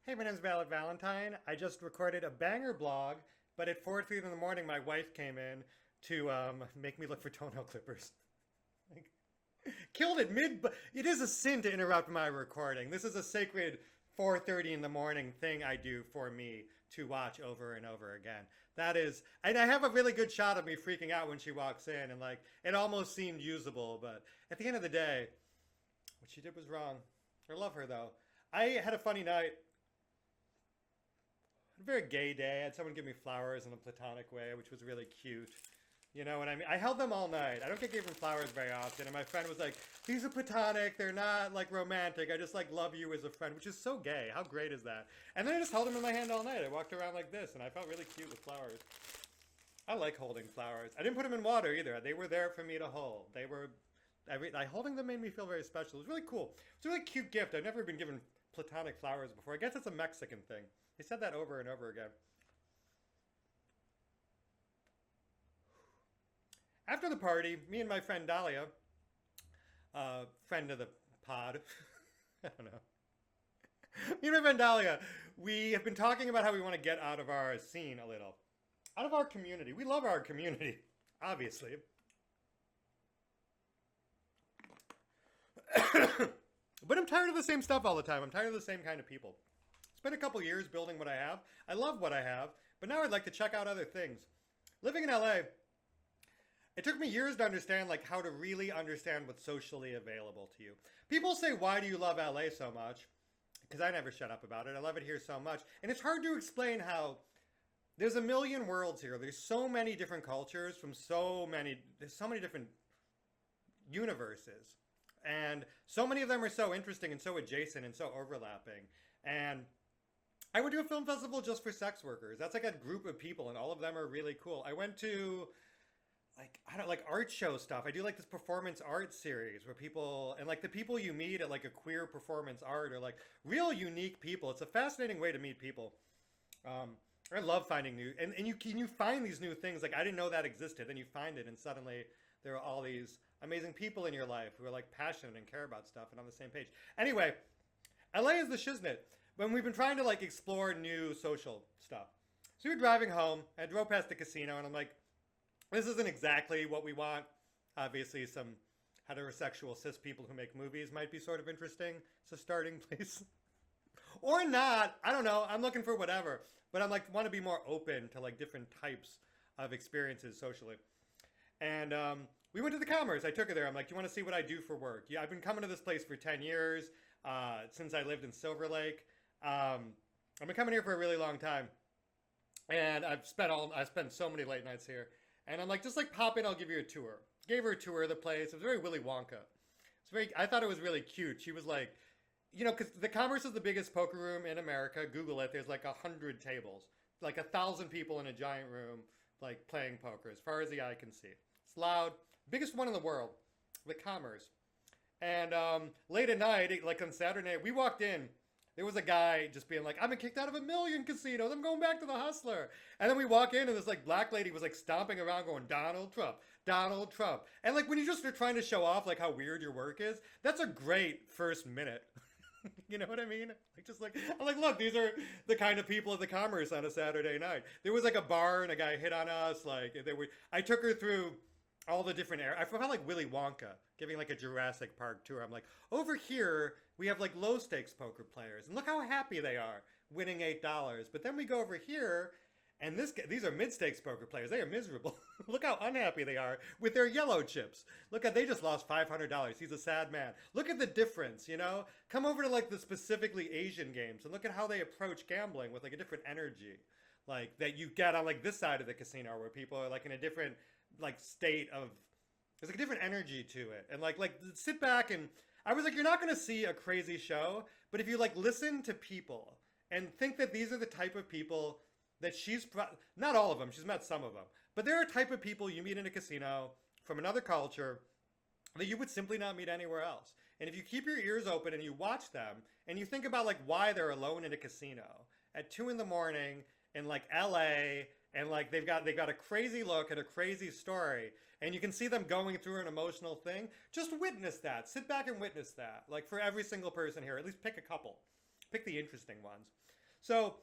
Hey, my name's Valid Valentine. I just recorded a banger blog, but at 4:30 in the morning, my wife came in to make me look for toenail clippers. Like, killed it mid. It is a sin to interrupt my recording. This is a sacred 4:30 in the morning thing I do for me to watch over and over again. That is, and I have a really good shot of me freaking out when she walks in, and like it almost seemed usable, but at the end of the day, what she did was wrong. I love her though. I had a funny night. A very gay day. I had someone give me flowers in a platonic way, which was really cute. You know what I mean? I held them all night. I don't get given flowers very often. And my friend was like, these are platonic. They're not like romantic. I just like love you as a friend, which is so gay. How great is that? And then I just held them in my hand all night. I walked around like this and I felt really cute with flowers. I like holding flowers. I didn't put them in water either. They were there for me to hold. Holding them made me feel very special. It was really cool. It's a really cute gift. I've never been given platonic flowers before. I guess it's a Mexican thing. They said that over and over again. After the party, me and my friend Dahlia, friend of the pod, I don't know. Me and my friend Dahlia, we have been talking about how we want to get out of our scene a little. Out of our community. We love our community, obviously. But I'm tired of the same stuff all the time. I'm tired of the same kind of people. It's been a couple years building what I have. I love what I have, but now I'd like to check out other things. Living in LA, it took me years to understand like how to really understand what's socially available to you. People say, why do you love LA so much? Because I never shut up about it. I love it here so much. And it's hard to explain how there's a million worlds here. There's so many different cultures from there's so many different universes. And so many of them are so interesting and so adjacent and so overlapping. And I went to a film festival just for sex workers. That's like a group of people, and all of them are really cool. I went to I don't like art show stuff. I do like this performance art series where people and like the people you meet at like a queer performance art are like real unique people. It's a fascinating way to meet people. I love finding new and you find these new things like I didn't know that existed. Then you find it, and suddenly there are all these amazing people in your life who are like passionate and care about stuff and on the same page. Anyway, LA is the shiznit. When we've been trying to like explore new social stuff. So we were driving home. I drove past the casino and I'm like, this isn't exactly what we want. Obviously, some heterosexual cis people who make movies might be sort of interesting. It's a starting place. Or not. I don't know. I'm looking for whatever. But I'm like, want to be more open to like different types of experiences socially. And we went to the Commerce. I took her there. I'm like, do you want to see what I do for work? Yeah, I've been coming to this place for 10 years since I lived in Silver Lake. I've been coming here for a really long time. And I spent so many late nights here. And I'm like, just like pop in, I'll give you a tour. Gave her a tour of the place. It was very Willy Wonka. I thought it was really cute. She was like, you know, because the Commerce is the biggest poker room in America. Google it. There's like 100 tables. Like 1,000 people in a giant room, like playing poker as far as the eye can see. It's loud. Biggest one in the world. The Commerce. And late at night, like on Saturday night, we walked in. There was a guy just being like, I've been kicked out of a million casinos. I'm going back to the Hustler. And then we walk in and this like black lady was like stomping around going, Donald Trump, Donald Trump. And like when you just are trying to show off like how weird your work is, that's a great first minute. You know what I mean? I'm like, look, these are the kind of people at the Commerce on a Saturday night. There was like a bar and a guy hit on us. I took her through all the different areas. I felt like Willy Wonka giving like a Jurassic Park tour. I'm like, over here, we have like low stakes poker players. And look how happy they are winning $8. But then we go over here, and these are mid stakes poker players. They are miserable. Look how unhappy they are with their yellow chips. They just lost $500. He's a sad man. Look at the difference, you know? Come over to like the specifically Asian games and look at how they approach gambling with like a different energy. Like that you get on like this side of the casino where people are like in a different like state of there's like a different energy to it, and like sit back and I was like, you're not going to see a crazy show, but if you like listen to people and think that these are the type of people that not all of them, she's met some of them, but there are a type of people you meet in a casino from another culture that you would simply not meet anywhere else. And if you keep your ears open and you watch them and you think about like why they're alone in a casino at 2 a.m. in like LA, and like they've got a crazy look and a crazy story, and you can see them going through an emotional thing. Just witness that. Sit back and witness that. Like for every single person here, at least pick a couple. Pick the interesting ones. So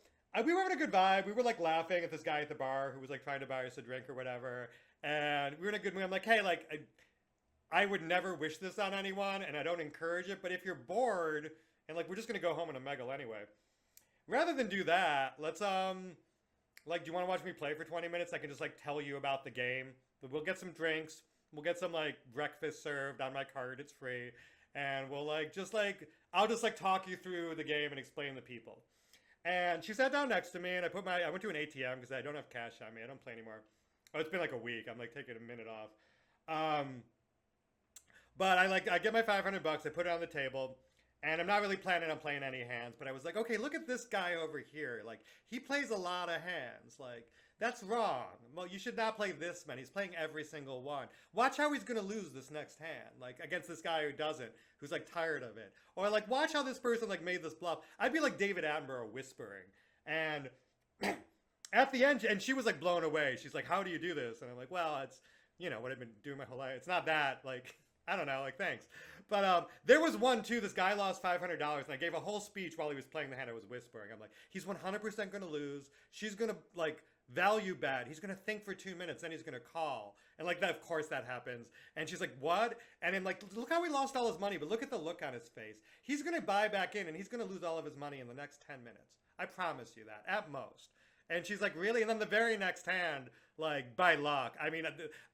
we were having a good vibe. We were like laughing at this guy at the bar who was like trying to buy us a drink or whatever. And we were in a good mood. I'm like, hey, like, I would never wish this on anyone and I don't encourage it. But if you're bored and like, we're just going to go home in a Megal anyway. Rather than do that, let's, like, do you want to watch me play for 20 minutes? I can just like tell you about the game. We'll get some drinks. We'll get some like breakfast served on my cart. It's free. And we'll like, just like, I'll just like talk you through the game and explain the people. And she sat down next to me, and I went to an ATM because I don't have cash on me. I don't play anymore. Oh, it's been like a week. I'm like taking a minute off. But I get my $500. I put it on the table, and I'm not really planning on playing any hands. But I was like, okay, look at this guy over here. Like he plays a lot of hands. Like that's wrong. Well, you should not play this many. He's playing every single one. Watch how he's gonna lose this next hand. Like against this guy who doesn't, who's like tired of it. Or like watch how this person like made this bluff. I'd be like David Attenborough whispering. And at the end, and she was like blown away. She's like, how do you do this? And I'm like, well, it's, you know, what I've been doing my whole life. It's not that, like, I don't know, like, thanks. But there was one, too. This guy lost $500, and I gave a whole speech while he was playing the hand. I was whispering. I'm like, he's 100% going to lose. She's going to, like, value bet. He's going to think for 2 minutes, then he's going to call. And, like, that, of course that happens. And she's like, what? And then, like, look how he lost all his money, but look at the look on his face. He's going to buy back in, and he's going to lose all of his money in the next 10 minutes. I promise you that, at most. And she's like, really? And then the very next hand, like, by luck, I mean,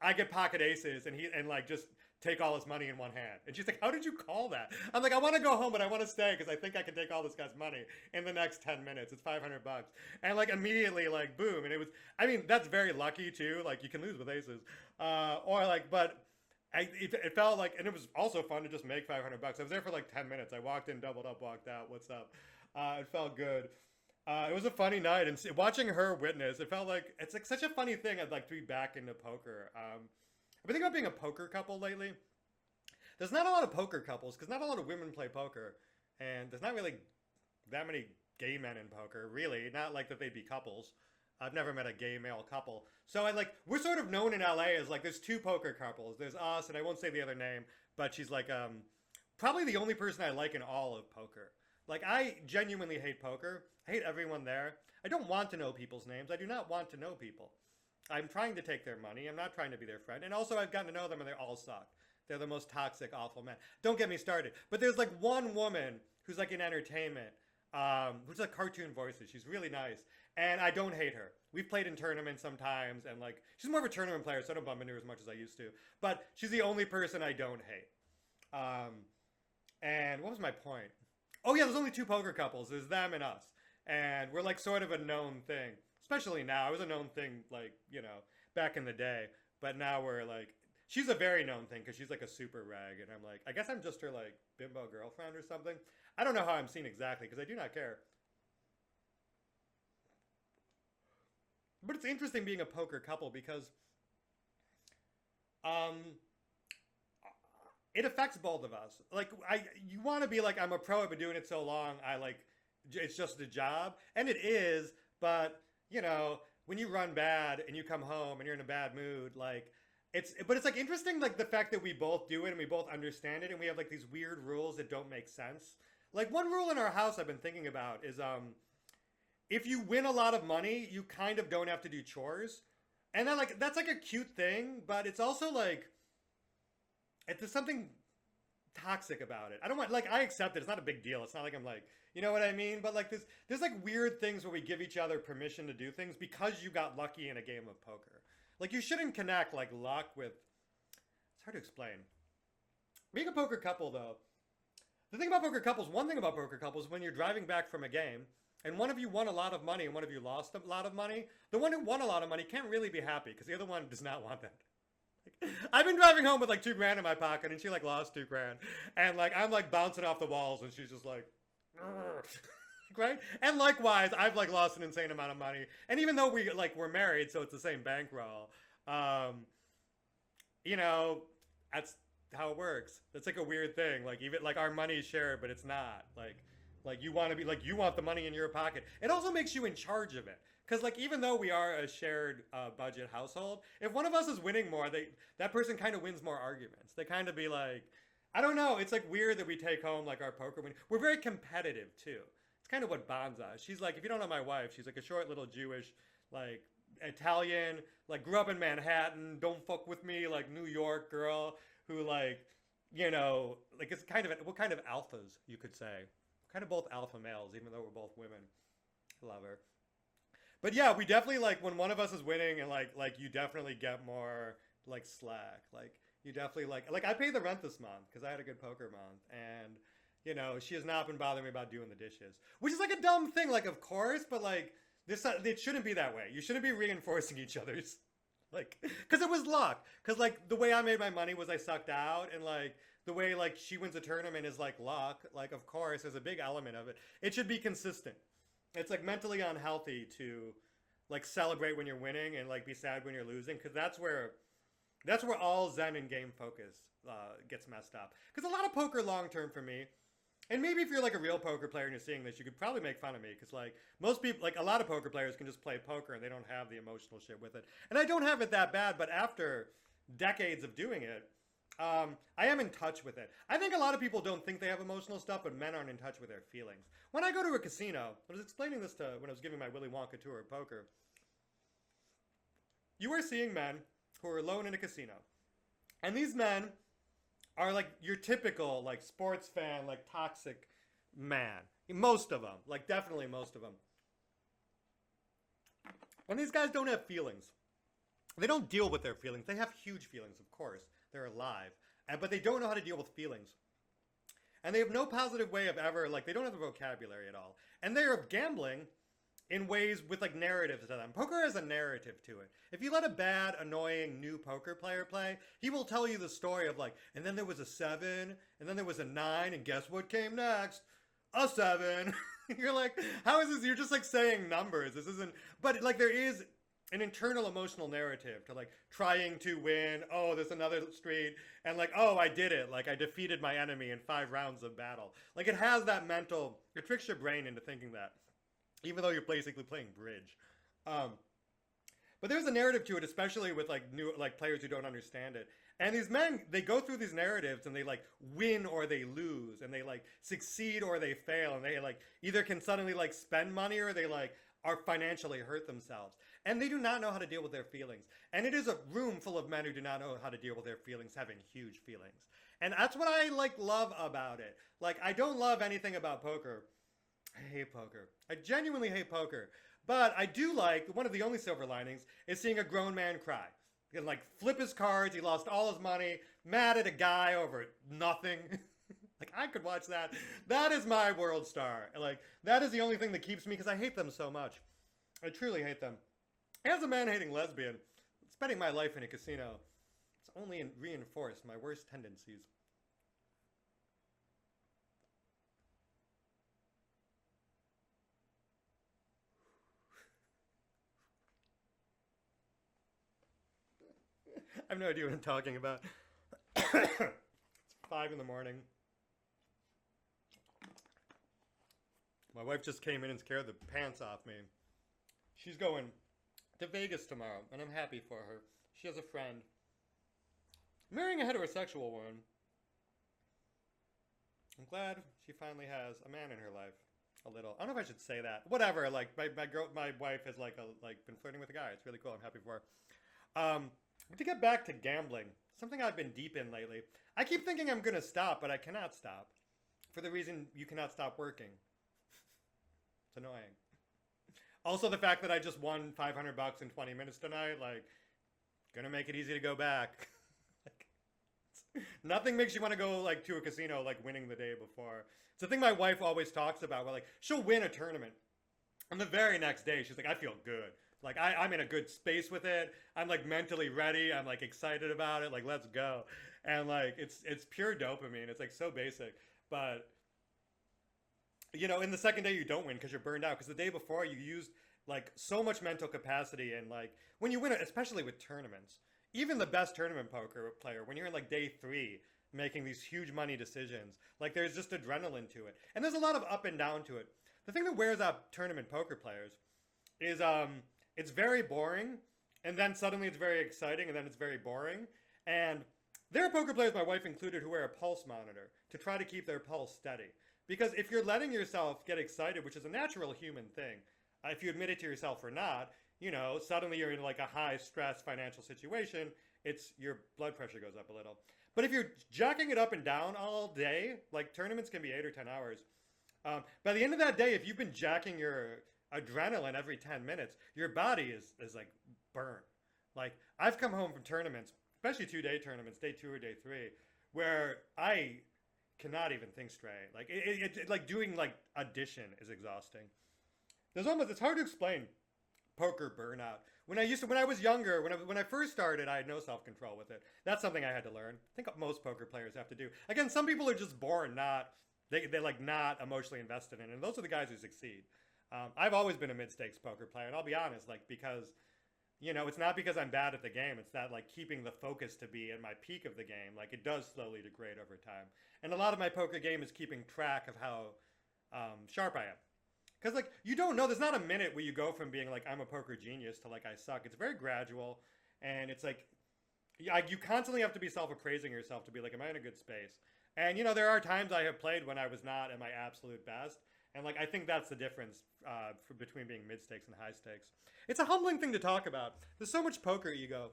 I get pocket aces, and like, just take all his money in one hand. And she's like, how did you call that? I'm like, I want to go home, but I want to stay because I think I can take all this guy's money in the next 10 minutes. It's $500. And like immediately, like, boom. And it was, I mean, that's very lucky too. Like you can lose with aces. Or like, but it felt like, and it was also fun to just make $500. I was there for like 10 minutes. I walked in, doubled up, walked out. What's up? It felt good. It was a funny night, and watching her witness, it felt like, it's like such a funny thing. I'd like to be back into poker. I've been thinking about being a poker couple lately. There's not a lot of poker couples because not a lot of women play poker, and there's not really that many gay men in poker, really. Not like that they'd be couples. I've never met a gay male couple. So we're sort of known in LA as like there's two poker couples. There's us, and I won't say the other name, but she's like probably the only person I like in all of poker. Like I genuinely hate poker. I hate everyone there. I don't want to know people's names. I do not want to know people. I'm trying to take their money. I'm not trying to be their friend. And also I've gotten to know them and they all suck. They're the most toxic, awful men. Don't get me started. But there's like one woman who's like in entertainment, who's like cartoon voices. She's really nice. And I don't hate her. We've played in tournaments sometimes and like, she's more of a tournament player, so I don't bump into her as much as I used to. But she's the only person I don't hate. And what was my point? Oh yeah, there's only two poker couples. There's them and us. And we're like sort of a known thing. Especially now. It was a known thing, like, you know, back in the day. But now we're like, she's a very known thing because she's like a super rag. And I'm like, I guess I'm just her like bimbo girlfriend or something. I don't know how I'm seen exactly because I do not care. But it's interesting being a poker couple because it affects both of us. Like, you want to be like, I'm a pro, I've been doing it so long, it's just a job. And it is, but you know, when you run bad and you come home and you're in a bad mood, like it's like interesting, like the fact that we both do it and we both understand it and we have like these weird rules that don't make sense. Like one rule in our house I've been thinking about is if you win a lot of money, you kind of don't have to do chores. And then like that's like a cute thing, but it's also like there's something toxic about it. I don't want, like, I accept it. It's not a big deal. It's not like I'm like, you know what I mean? But like there's like weird things where we give each other permission to do things because you got lucky in a game of poker. Like you shouldn't connect like luck with, it's hard to explain. Being a poker couple though, the thing about poker couples, one thing about poker couples, when you're driving back from a game and one of you won a lot of money and one of you lost a lot of money, the one who won a lot of money can't really be happy because the other one does not want that. I've been driving home with like $2,000 in my pocket and she like lost $2,000 and like I'm like bouncing off the walls and she's just like right? And likewise I've like lost an insane amount of money and even though we're married so it's the same bankroll, you know, that's how it works. That's like a weird thing, like even like our money is shared but it's not like you want to be like you want the money in your pocket. It also makes you in charge of it. Because like even though we are a shared budget household, if one of us is winning more, that person kind of wins more arguments. They kind of be like, I don't know. It's like weird that we take home like our poker win. We're very competitive too. It's kind of what bonds us. She's like, if you don't know my wife, she's like a short little Jewish, like Italian, like grew up in Manhattan, don't fuck with me, like New York girl who like, like it's kind of what kind of alphas you could say, kind of both alpha males, even though we're both women. Love her. But yeah, we definitely like when one of us is winning, and like you definitely get more like slack. Like you definitely like I paid the rent this month because I had a good poker month, and she has not been bothering me about doing the dishes, which is like a dumb thing. Like of course, but like this it shouldn't be that way. You shouldn't be reinforcing each other's like because it was luck. Because like the way I made my money was I sucked out, and like the way like she wins a tournament is like luck. Like of course, there's a big element of it. It should be consistent. It's like mentally unhealthy to like celebrate when you're winning and like be sad when you're losing, because that's where all zen and game focus gets messed up. Because a lot of poker long term for me, and maybe if you're like a real poker player and you're seeing this, you could probably make fun of me, because like most people, like a lot of poker players can just play poker and they don't have the emotional shit with it, and I don't have it that bad. But after decades of doing it, I am in touch with it. I think a lot of people don't think they have emotional stuff, but men aren't in touch with their feelings. When I go to a casino, I was explaining this when I was giving my Willy Wonka tour of poker. You are seeing men who are alone in a casino. And these men are like your typical like sports fan, like toxic man. Most of them, like definitely most of them. And these guys don't have feelings. They don't deal with their feelings. They have huge feelings, of course. They're alive. But they don't know how to deal with feelings. And they have no positive way of ever, like, they don't have the vocabulary at all. And they are gambling in ways with, like, narratives to them. Poker has a narrative to it. If you let a bad, annoying, new poker player play, he will tell you the story of, like, and then there was a 7, and then there was a 9, and guess what came next? A 7. You're like, how is this? You're just, like, saying numbers. This isn't, but, like, there is an internal emotional narrative to like trying to win. Oh, there's another street, and like, oh, I did it. Like I defeated my enemy in 5 rounds of battle. Like it has that mental, it tricks your brain into thinking that, even though you're basically playing bridge. But there's a narrative to it, especially with like new like players who don't understand it. And these men, they go through these narratives and they like win or they lose, and they like succeed or they fail, and they like either can suddenly like spend money or they like are financially hurt themselves. And they do not know how to deal with their feelings. And it is a room full of men who do not know how to deal with their feelings, having huge feelings. And that's what I like love about it. Like I don't love anything about poker. I hate poker. I genuinely hate poker. But I do like, one of the only silver linings is seeing a grown man cry. He can like flip his cards, he lost all his money, mad at a guy over nothing. Like I could watch that. That is my world star. Like that is the only thing that keeps me, because I hate them so much. I truly hate them. As a man-hating lesbian, spending my life in a casino, it's only reinforced my worst tendencies. I have no idea what I'm talking about. It's 5 in the morning. My wife just came in and scared the pants off me. She's going to Vegas tomorrow, and I'm happy for her. She has a friend. Marrying a heterosexual woman. I'm glad she finally has a man in her life. A little. I don't know if I should say that. Whatever. Like my wife has like been flirting with a guy. It's really cool. I'm happy for her. To get back to gambling, something I've been deep in lately. I keep thinking I'm gonna stop, but I cannot stop. For the reason you cannot stop working. It's annoying. Also, the fact that I just won $500 in 20 minutes tonight, like, gonna make it easy to go back. Like, nothing makes you want to go like to a casino like winning the day before. It's the thing my wife always talks about. Where like she'll win a tournament, and the very next day she's like, I feel good. Like I'm in a good space with it. I'm like mentally ready. I'm like excited about it. Like let's go. And like it's pure dopamine. It's like so basic, but. In the second day you don't win because you're burned out, because the day before you used like so much mental capacity, and like when you win it, especially with tournaments, even the best tournament poker player, when you're in like day 3 making these huge money decisions, like there's just adrenaline to it, and there's a lot of up and down to it. The thing that wears out tournament poker players is it's very boring, and then suddenly it's very exciting, and then it's very boring. And there are poker players, my wife included, who wear a pulse monitor to try to keep their pulse steady. Because if you're letting yourself get excited, which is a natural human thing, if you admit it to yourself or not, you know, suddenly you're in like a high stress financial situation, it's your blood pressure goes up a little. But if you're jacking it up and down all day, like tournaments can be 8 or 10 hours. By the end of that day, if you've been jacking your adrenaline every 10 minutes, your body is like burnt. Like I've come home from tournaments, especially 2 day tournaments, day 2 or day 3, where I cannot even think straight. Like like doing like addition is exhausting. It's hard to explain poker burnout. When I was younger, when I first started, I had no self control with it. That's something I had to learn. I think most poker players have to do. Again, some people are just born they like not emotionally invested in it, and those are the guys who succeed. I've always been a mid stakes poker player, and I'll be honest, like because you know, it's not because I'm bad at the game. It's that like keeping the focus to be at my peak of the game. Like it does slowly degrade over time. And a lot of my poker game is keeping track of how sharp I am. Because like you don't know, there's not a minute where you go from being like I'm a poker genius to like I suck. It's very gradual, and it's like you constantly have to be self-appraising yourself to be like, am I in a good space? And you know, there are times I have played when I was not at my absolute best, and like I think that's the difference between being mid stakes and high stakes. It's a humbling thing to talk about. There's so much poker ego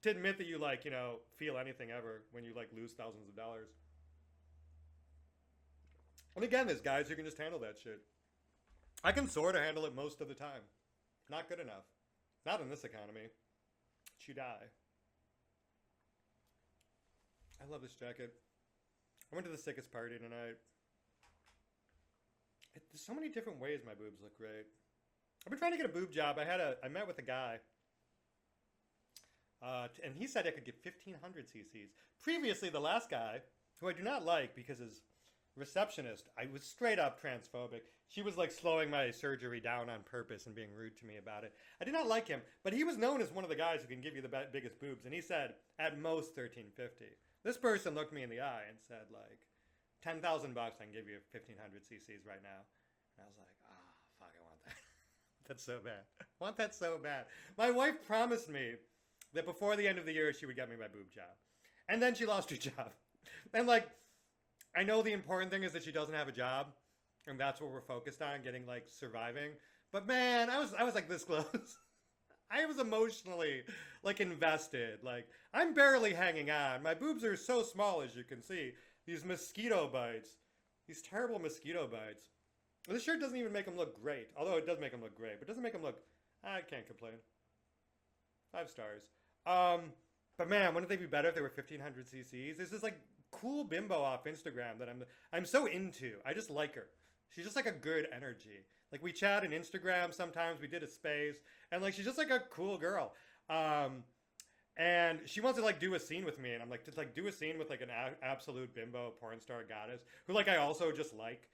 to admit that you like, you know, feel anything ever when you like lose thousands of dollars. And again, there's guys who can just handle that shit. I can sort of handle it most of the time. Not good enough. Not in this economy. You die. I love this jacket. I went to the sickest party tonight. There's so many different ways my boobs look great. I've been trying to get a boob job. I met with a guy. And he said I could get 1,500 cc's. Previously, the last guy, who I do not like because his receptionist, I was straight up transphobic. She was like slowing my surgery down on purpose and being rude to me about it. I did not like him, but he was known as one of the guys who can give you the biggest boobs. And he said, at most 1,350. This person looked me in the eye and said like, 10,000 bucks, I can give you 1,500 cc's right now. And I was like, fuck, I want that. That's so bad. I want that so bad. My wife promised me that before the end of the year, she would get me my boob job. And then she lost her job. And like, I know the important thing is that she doesn't have a job. And that's what we're focused on, getting like surviving. But man, I was like this close. I was emotionally like invested. Like I'm barely hanging on. My boobs are so small, as you can see. These mosquito bites. These terrible mosquito bites. This shirt doesn't even make them look great. Although it does make them look great. But it doesn't make them look... I can't complain. 5 stars. But man, wouldn't they be better if they were 1,500 cc's? There's this like cool bimbo off Instagram that I'm so into. I just like her. She's just like a good energy. Like we chat on Instagram sometimes. We did a space. And like she's just like a cool girl. And she wants to like do a scene with me. And I'm like, just like do a scene with like an absolute bimbo porn star goddess. Who like I also just like.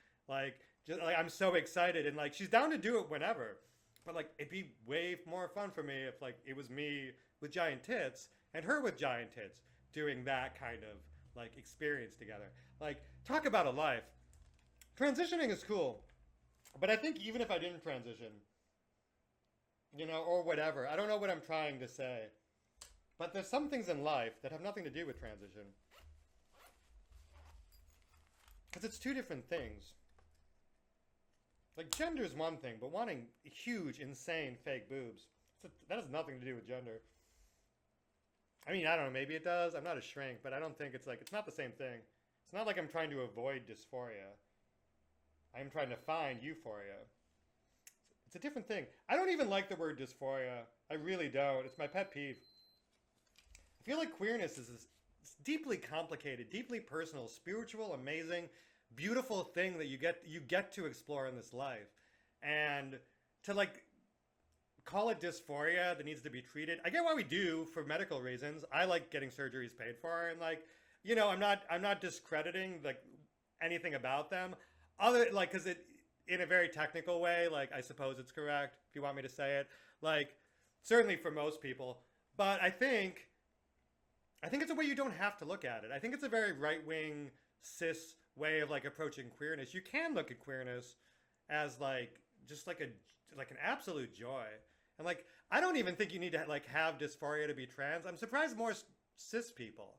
Just like I'm so excited, and like she's down to do it whenever, but like it'd be way more fun for me if like it was me with giant tits and her with giant tits doing that kind of like experience together. Like talk about a life. Transitioning is cool, but I think even if I didn't transition, you know, or whatever, I don't know what I'm trying to say, but there's some things in life that have nothing to do with transition, because it's two different things. Like, gender is one thing, but wanting huge, insane, fake boobs, that has nothing to do with gender. I mean, I don't know, maybe it does. I'm not a shrink, but I don't think it's like, it's not the same thing. It's not like I'm trying to avoid dysphoria. I'm trying to find euphoria. It's a different thing. I don't even like the word dysphoria. I really don't. It's my pet peeve. I feel like queerness is this deeply complicated, deeply personal, spiritual, amazing, beautiful thing that you get to explore in this life, and to like call it dysphoria that needs to be treated. I get why we do for medical reasons. I like getting surgeries paid for, and like, you know, I'm not discrediting like anything about them, other like because it in a very technical way, like I suppose it's correct if you want me to say it, like certainly for most people, but I think it's a way you don't have to look at it. I think it's a very right-wing cis way of like approaching queerness. You can look at queerness as like just like an absolute joy, and like I don't even think you need to like have dysphoria to be trans. I'm surprised more cis people.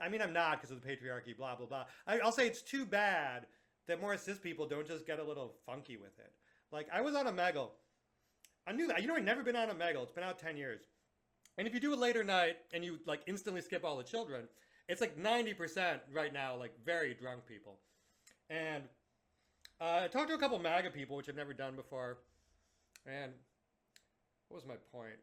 I mean, I'm not, because of the patriarchy, blah blah blah. I'll say it's too bad that more cis people don't just get a little funky with it. Like, I was on a Omegle. I knew that. You know, I'd never been on a Omegle. It's been out 10 years. And if you do a later night and you, like, instantly skip all the children, it's like 90% right now, like, very drunk people. And I talked to a couple MAGA people, which I've never done before. And what was my point?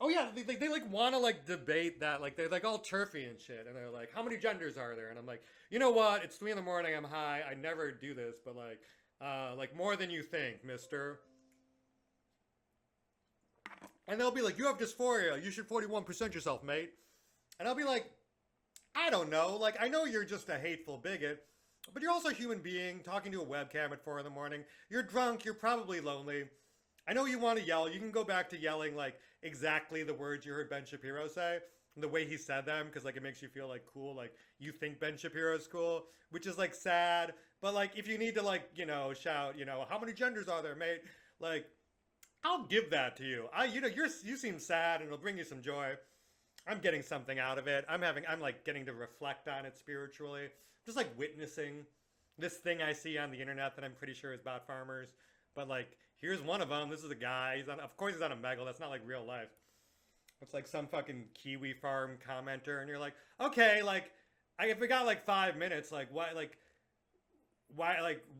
Oh yeah, they like want to like debate that, like they're like all turfy and shit, and they're like, how many genders are there? And I'm like, you know what? It's 3 in the morning. I'm high. I never do this, but like more than you think, Mister. And they'll be like, you have dysphoria. You should 41% yourself, mate. And I'll be like, I don't know. Like, I know you're just a hateful bigot, but you're also a human being talking to a webcam at 4 in the morning. You're drunk. You're probably lonely. I know you want to yell. You can go back to yelling like exactly the words you heard Ben Shapiro say, and the way he said them, because like it makes you feel like cool, like you think Ben Shapiro's cool, which is like sad. But like if you need to like, you know, shout, you know, how many genders are there, mate? Like, I'll give that to you. You seem sad, and it'll bring you some joy. I'm getting something out of it. I'm like getting to reflect on it spiritually, just like witnessing this thing I see on the internet that I'm pretty sure is about farmers. But like, here's one of them. This is a guy. Of course he's on a Omegle. That's not like real life. It's like some fucking Kiwi farm commenter, and you're like, okay, like, if we got like 5 minutes, like, why,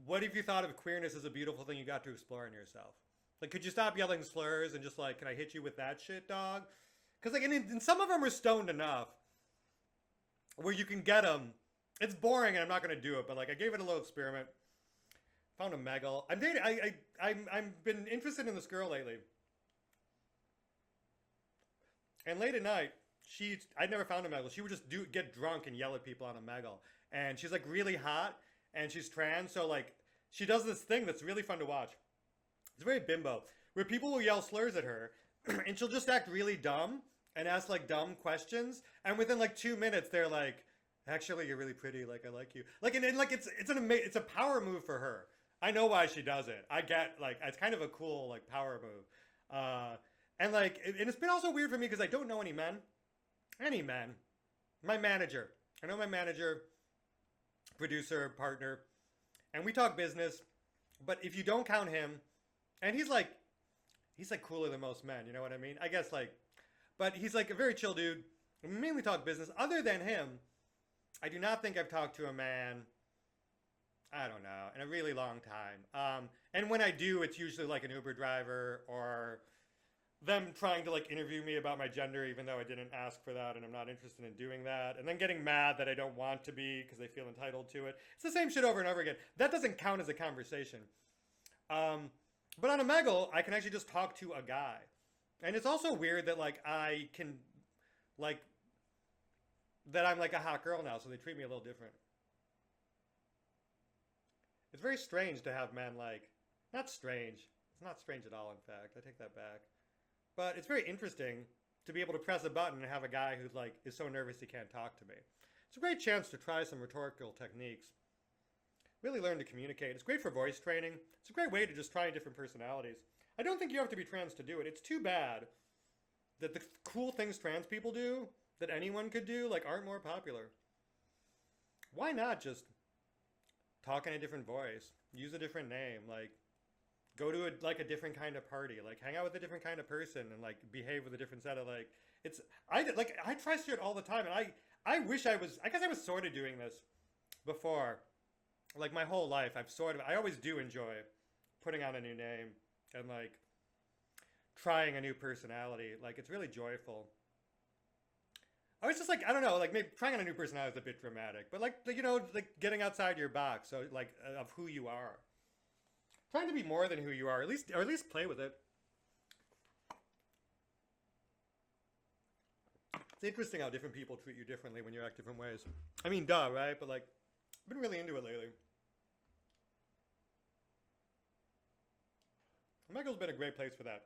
what if you thought of queerness as a beautiful thing you got to explore in yourself? Like, could you stop yelling slurs and just like, can I hit you with that shit, dog? Because like, and some of them are stoned enough where you can get them. It's boring, and I'm not gonna do it, but like, I gave it a little experiment. Found a Omegle. I'm dating. I've been interested in this girl lately. And late at night, I'd never found a Omegle. She would just get drunk and yell at people on a Omegle. And she's like really hot, and she's trans, so like she does this thing that's really fun to watch. It's very bimbo, where people will yell slurs at her, and she'll just act really dumb and ask like dumb questions, and within like 2 minutes, they're like, actually, you're really pretty. Like, I like you. Like, and like it's a power move for her. I know why she does it. I get, like, it's kind of a cool, like, power move. And, like, and it's been also weird for me because I don't know any men. My manager. I know my manager, producer, partner, and we talk business. But if you don't count him, and he's like cooler than most men, you know what I mean? I guess, like, but he's, like, a very chill dude. We mainly talk business. Other than him, I do not think I've talked to a man, I don't know, in a really long time. And when I do, it's usually like an Uber driver or them trying to like interview me about my gender, even though I didn't ask for that and I'm not interested in doing that. And then getting mad that I don't want to be because they feel entitled to it. It's the same shit over and over again. That doesn't count as a conversation. But on Omegle, I can actually just talk to a guy. And it's also weird that like I can like, that I'm like a hot girl now, so they treat me a little different. It's very strange to have men like, not strange. It's not strange at all, in fact. I take that back. But it's very interesting to be able to press a button and have a guy who like is so nervous he can't talk to me. It's a great chance to try some rhetorical techniques. Really learn to communicate. It's great for voice training. It's a great way to just try different personalities. I don't think you have to be trans to do it. It's too bad that the cool things trans people do that anyone could do like aren't more popular. Why not just talk in a different voice, use a different name, like go to a different kind of party, like hang out with a different kind of person and like behave with a different set of like, I try shit all the time, and I guess I was sort of doing this before, like my whole life. I always do enjoy putting on a new name and like trying a new personality. Like it's really joyful. I was just like, I don't know, like maybe trying on a new personality is a bit dramatic, but like you know, like getting outside your box, so like of who you are, trying to be more than who you are, at least play with it. It's interesting how different people treat you differently when you act different ways. I mean, duh, right? But like, I've been really into it lately. Omegle's been a great place for that.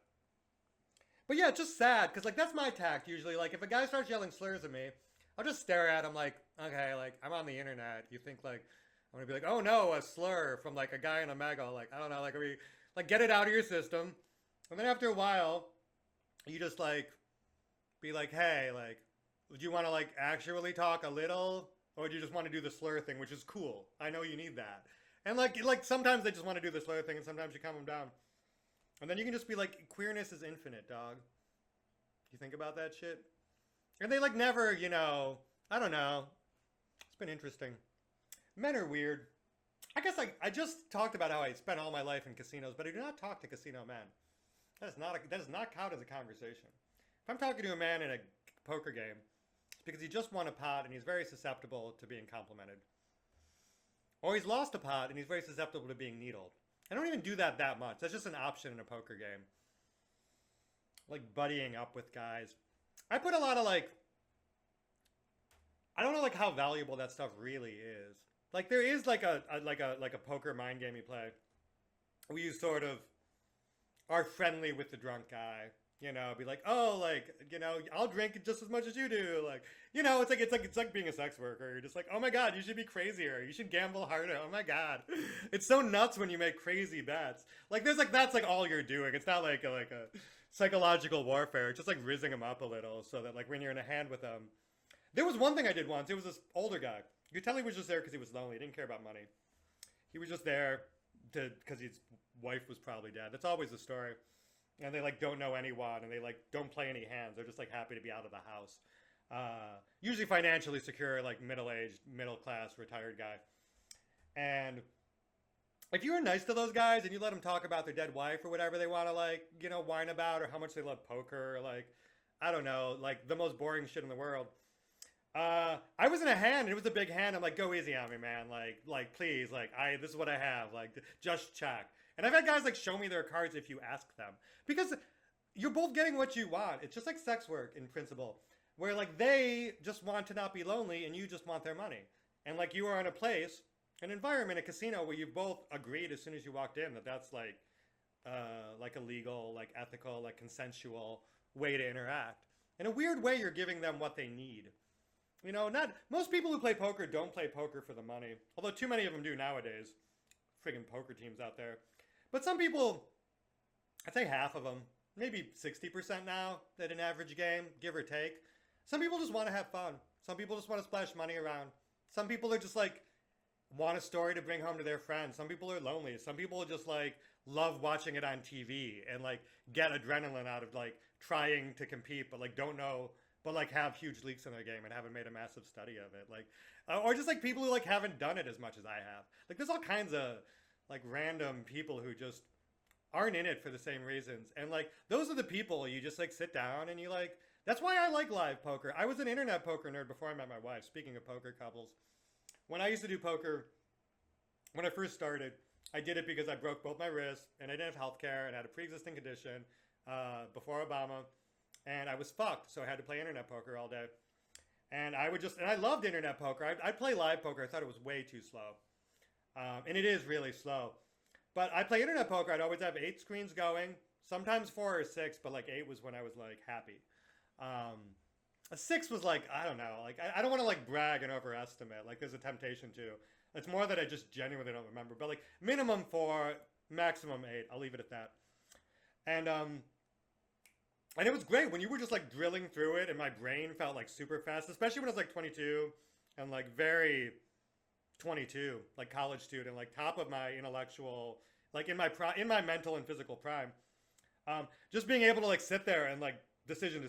But yeah, it's just sad, because, like, that's my tact, usually. Like, if a guy starts yelling slurs at me, I'll just stare at him like, okay, like, I'm on the internet. You think, like, I'm going to be like, oh, no, a slur from, like, a guy in a Omegle. Like, I don't know, like, get it out of your system. And then after a while, you just, like, be like, hey, like, would you want to, like, actually talk a little Or do you just want to do the slur thing, which is cool? I know you need that. And like sometimes they just want to do the slur thing, and sometimes you calm them down. And then you can just be like, queerness is infinite, dog. You think about that shit? And they like never, I don't know. It's been interesting. Men are weird. I guess I just talked about how I spent all my life in casinos, but I do not talk to casino men. That does not count as a conversation. If I'm talking to a man in a poker game, it's because he just won a pot and he's very susceptible to being complimented. Or he's lost a pot and he's very susceptible to being needled. I don't even do that much. That's just an option in a poker game. Like buddying up with guys. I put a lot of I don't know how valuable that stuff really is. Like there is like a poker mind game you play where you sort of are friendly with the drunk guy. Be like, oh, I'll drink just as much as you do. It's like being a sex worker. You're just like, oh my God, you should be crazier. You should gamble harder. Oh my God. It's so nuts when you make crazy bets. That's all you're doing. It's not like a psychological warfare. It's just like rizzing them up a little so that when you're in a hand with them. There was one thing I did once. It was this older guy. You could tell he was just there because he was lonely. He didn't care about money. He was just there because his wife was probably dead. That's always the story. And they don't know anyone, and they don't play any hands. They're just happy to be out of the house. Usually financially secure, middle-aged, middle-class, retired guy. And if you were nice to those guys and you let them talk about their dead wife or whatever they want to whine about, or how much they love poker, or I don't know, the most boring shit in the world. I was in a hand, and it was a big hand. I'm like, go easy on me, man. Please, this is what I have. Just check. And I've had guys show me their cards if you ask them. Because you're both getting what you want. It's just like sex work in principle. Where they just want to not be lonely and you just want their money. And you are in a place, an environment, a casino where you both agreed as soon as you walked in that that's a legal, ethical, consensual way to interact. In a weird way, you're giving them what they need. Not most people who play poker don't play poker for the money. Although too many of them do nowadays. Friggin' poker teams out there. But some people, I'd say half of them, maybe 60% now at an average game, give or take. Some people just want to have fun. Some people just want to splash money around. Some people are just want a story to bring home to their friends. Some people are lonely. Some people just love watching it on TV and get adrenaline out of trying to compete, but don't know, but have huge leaks in their game and haven't made a massive study of it. Or just people who haven't done it as much as I have. There's all kinds of random people who just aren't in it for the same reasons. And those are the people you just sit down and you that's why I like live poker. I was an internet poker nerd before I met my wife. Speaking of poker couples, when I used to do poker, when I first started, I did it because I broke both my wrists and I didn't have health care and had a pre-existing condition before Obama. And I was fucked, so I had to play internet poker all day. And I loved internet poker. I'd play live poker. I thought it was way too slow. And it is really slow. But I play internet poker. I'd always have 8 screens going. Sometimes 4 or 6, but 8 was when I was happy. A 6 was I don't know. I don't want to brag and overestimate. There's a temptation to. It's more that I just genuinely don't remember. But minimum 4, maximum 8. I'll leave it at that. And it was great when you were just drilling through it, and my brain felt super fast, especially when I was 22 and very 22, college student, top of my intellectual, in my mental and physical prime. Just being able to sit there and decision,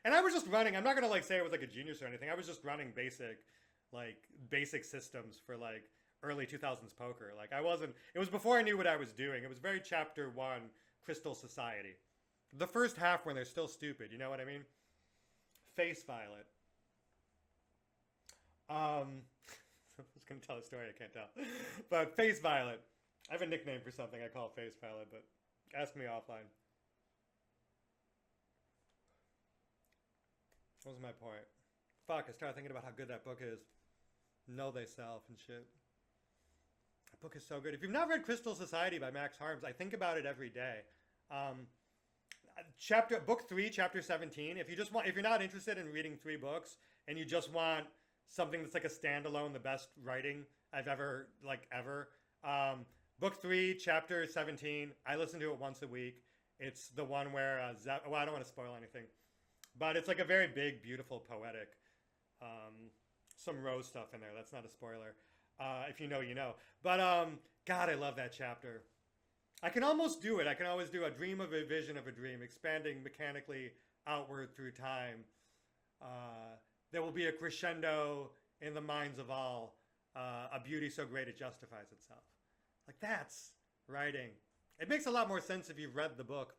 and I was just running. I'm not gonna say I was a genius or anything. I was just running basic systems for early 2000s poker. It was before I knew what I was doing. It was very chapter 1 Crystal Society. The first half when they're still stupid, you know what I mean? Face Violet. I was going to tell a story I can't tell. But Face Violet. I have a nickname for something I call Face Violet, but ask me offline. What was my point? Fuck, I started thinking about how good that book is. Know Thyself and shit. That book is so good. If you've not read Crystal Society by Max Harms, I think about it every day. Book 3, chapter 17. If you're not interested in reading 3 books and you just want something that's a standalone, the best writing I've ever. Book 3, chapter 17. I listen to it once a week. It's the one where I don't want to spoil anything, but it's a very big, beautiful, poetic some Rose stuff in there. That's not a spoiler. If you know, you know. But God, I love that chapter. I can almost do it. I can always do a dream of a vision of a dream, expanding mechanically outward through time. There will be a crescendo in the minds of all, a beauty so great it justifies itself. Like, that's writing. It makes a lot more sense if you've read the book.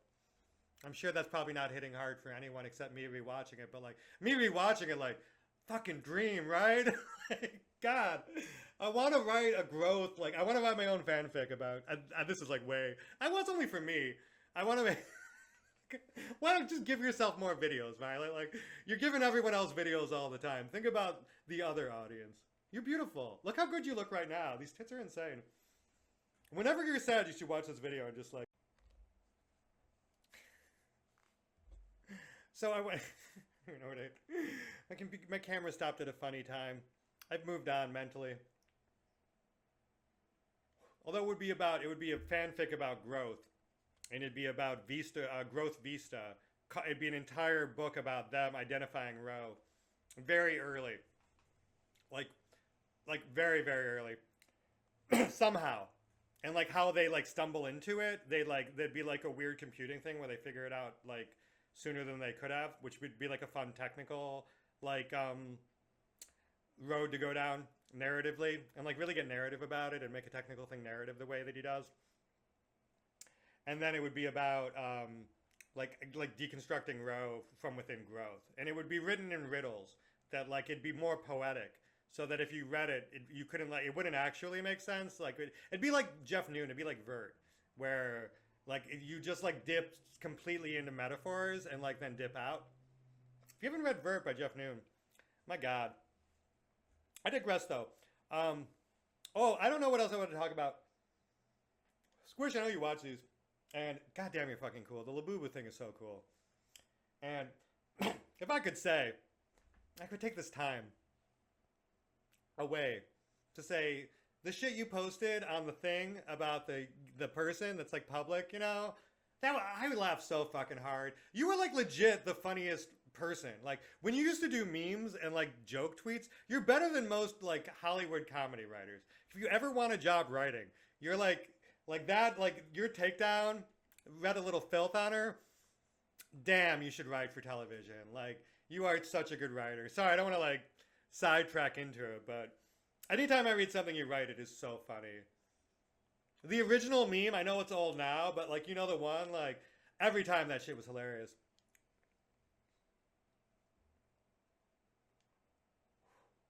I'm sure that's probably not hitting hard for anyone except me rewatching it, but like, me rewatching it, like, fucking dream, right? God, I want to write a growth, like, I want to write my own fanfic about, this is like way, I want only for me. I want to make, why don't just give yourself more videos, man? Like, you're giving everyone else videos all the time. Think about the other audience. You're beautiful. Look how good you look right now. These tits are insane. Whenever you're sad, you should watch this video and just like, so I went, you know what, my camera stopped at a funny time. I've moved on mentally. Although it would be a fanfic about growth. And it'd be about Vista, Growth Vista. It'd be an entire book about them identifying Ro. Very early. Like very, very early. Somehow. And like how they like stumble into it. There'd be like a weird computing thing where they figure it out like sooner than they could have, which would be like a fun technical like road to go down narratively, and like really get narrative about it and make a technical thing narrative the way that he does. And then it would be about like deconstructing Ro from within growth, and it would be written in riddles that like it'd be more poetic, so that if you read it, you couldn't like it wouldn't actually make sense. Like it'd be like Jeff Noon, it'd be like Vert, where like you just like dip completely into metaphors and like then dip out. If you haven't read Vert by Jeff Noon, my God. I digress though. Oh, I don't know what else I want to talk about. Squish, I know you watch these. And goddamn, you're fucking cool. The Labubu thing is so cool. And if I could say, I could take this time away to say, the shit you posted on the thing about the person that's like public, you know, I would laugh so fucking hard. You were like legit the funniest person. Like when you used to do memes and like joke tweets, you're better than most like Hollywood comedy writers. If you ever want a job writing, you're like that, like your takedown, read a little filth on her. Damn, you should write for television. Like you are such a good writer. Sorry, I don't want to like sidetrack into it, but anytime I read something you write, it is so funny. The original meme, I know it's old now, but like, you know, the one, like every time that shit was hilarious.